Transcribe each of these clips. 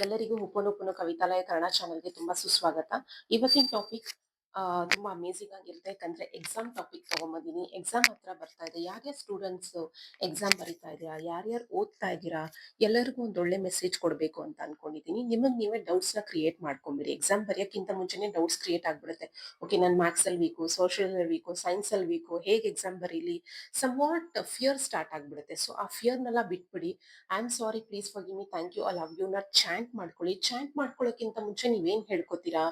ಎಲ್ಲರಿಗೂ ಉಪನೂಪನು ಕವಿತಾಲಯ ಕನ್ನಡ ಚಾನೆಲ್ಗೆ ತುಂಬಾ ಸುಸ್ವಾಗತ. ಇವತ್ತಿನ ಟಾಪಿಕ್ ತುಂಬಾ ಅಮೇಸಿಂಗ್ ಆಗಿರುತ್ತೆ. ಯಾಕಂದ್ರೆ ಎಕ್ಸಾಮ್ ಟಾಪಿಕ್ ತಗೊಂಬಂದಿನಿ. ಎಕ್ಸಾಮ್ ಹತ್ರ ಬರ್ತಾ ಇದೆ. ಯಾರ್ಯಾರು ಸ್ಟೂಡೆಂಟ್ಸ್ ಎಕ್ಸಾಮ್ ಬರೀತಾ ಇದೀರಾ, ಯಾರ್ಯಾರು ಓದ್ತಾ ಇದ್ದೀರಾ, ಎಲ್ಲರಿಗೂ ಒಂದು ಒಳ್ಳೆ ಮೆಸೇಜ್ ಕೊಡಬೇಕು ಅಂತ ಅನ್ಕೊಂಡಿದೀನಿ. ನಿಮಗ್ ನೀವೇ ಡೌಟ್ಸ್ ನ ಕ್ರಿಯೇಟ್ ಮಾಡ್ಕೊಂಬಿಡಿ. ಎಕ್ಸಾಮ್ ಬರೆಯಕ್ಕಿಂತ ಮುಂಚೆನೆ ಡೌಟ್ಸ್ ಕ್ರಿಯೇಟ್ ಆಗ್ಬಿಡುತ್ತೆ. ಓಕೆ, ನಾನು ಮ್ಯಾಥ್ಸ್ ಅಲ್ಲಿ ವೀಕು, ಸೋಷಿಯಲ್ ವೀಕು, ಸೈನ್ಸ್ ಅಲ್ಲಿ ವೀಕು, ಹೇಗೆ ಎಕ್ಸಾಮ್ ಬರೀಲಿ, ಸಮ್ ವಾಟ್ ಫಿಯರ್ ಸ್ಟಾರ್ಟ್ ಆಗ್ಬಿಡುತ್ತೆ. ಸೊ ಆ ಫಿಯರ್ನೆಲ್ಲ ಬಿಟ್ಬಿಡಿ. I am sorry, please forgive me, thank you, I love you ನ ಚಾಂಟ್ ಮಾಡ್ಕೊಳ್ಳಿ. ಚಾಂಟ್ ಮಾಡ್ಕೊಳ್ಳೋಕ್ಕಿಂತ ಮುಂಚೆ ನೀವೇನ್ ಹೇಳ್ಕೊತೀರಾ,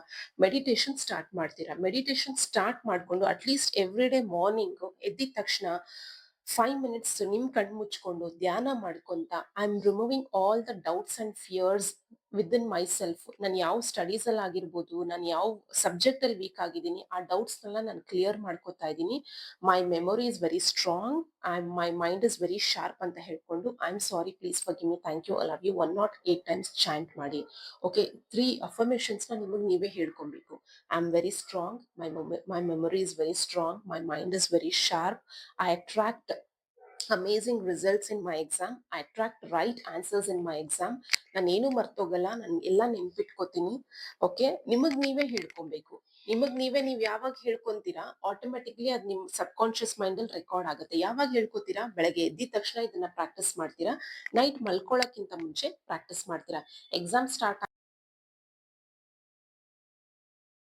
ಮೆಡಿಟೇಷನ್ ಸ್ಟಾರ್ಟ್ ಮಾಡ್ತೀರಾ. ಮೆಡಿಟೇಷನ್ ಸ್ಟಾರ್ಟ್ ಮಾಡ್ಕೊಂಡು ಅಟ್ಲೀಸ್ಟ್ ಎವ್ರಿ ಡೇ ಮಾರ್ನಿಂಗ್ ಎದ್ದಿದ ತಕ್ಷಣ 5 ಮಿನಿಟ್ಸ್ ನಿಮ್ ಕಣ್ ಮುಚ್ಕೊಂಡು ಧ್ಯಾನ ಮಾಡ್ಕೊಂತ I am removing all the doubts and fierce with in my self. ನಾನು ಯಾವ ಸ್ಟಡೀಸ್ ಅಲ್ಲಿ ಆಗಿರ್ಬೋದು, ನಾನು ಯಾವ ಸಬ್ಜೆಕ್ಟ್ ಅಲ್ಲಿ ವೀಕ್ ಆಗಿದ್ದೀನಿ, ಆ ಡೌಟ್ಸ್ ನೆಲ್ಲ ನಾನು ಕ್ಲಿಯರ್ ಮಾಡ್ಕೋತಾ ಇದ್ದೀನಿ. My memory is very strong, my mind is very sharp ಅಂತ ಹೇಳ್ಕೊಂಡು I am sorry, please forgive me, thank you, I love you 108 times chant ಮಾಡಿ. ಓಕೆ, 3 ಅಫರ್ಮೇಷನ್ಸ್ ನ ನಿಮಗೆ ನೀವೇ ಹೇಳ್ಕೊಬೇಕು. I am very strong, my memory is very strong, my mind is very sharp, I attract amazing results in my exam, I attract right answers in my exam. ನಾನು ಏನು ಮರ್ತೋಗಲ್ಲ, ನಾನು ಎಲ್ಲ ನೆನ್ಪಿಟ್ಕೋತೀನಿ. Okay, ನಿಮಗ್ ನೀವೇ ಹೇಳ್ಕೊಬೇಕು. ನೀವ್ ಯಾವಾಗ ಹೇಳ್ಕೊಂತೀರಾ, ಆಟೋಮೆಟಿಕ್ಲಿ ಅದ್ ನಿಮ್ ಸಬ್ ಕಾನ್ಶಿಯಸ್ ಮೈಂಡ್ ಅಲ್ಲಿ ರೆಕಾರ್ಡ್ ಆಗುತ್ತೆ. ಯಾವಾಗ ಹೇಳ್ಕೊತೀರಾ, ಬೆಳಗ್ಗೆ ಎದ್ದಿದ ತಕ್ಷಣ ಇದನ್ನ ಪ್ರಾಕ್ಟೀಸ್ ಮಾಡ್ತೀರಾ, ನೈಟ್ ಮಲ್ಕೊಳ್ಳೋಕ್ಕಿಂತ ಮುಂಚೆ ಪ್ರಾಕ್ಟೀಸ್ ಮಾಡ್ತೀರಾ. Exam start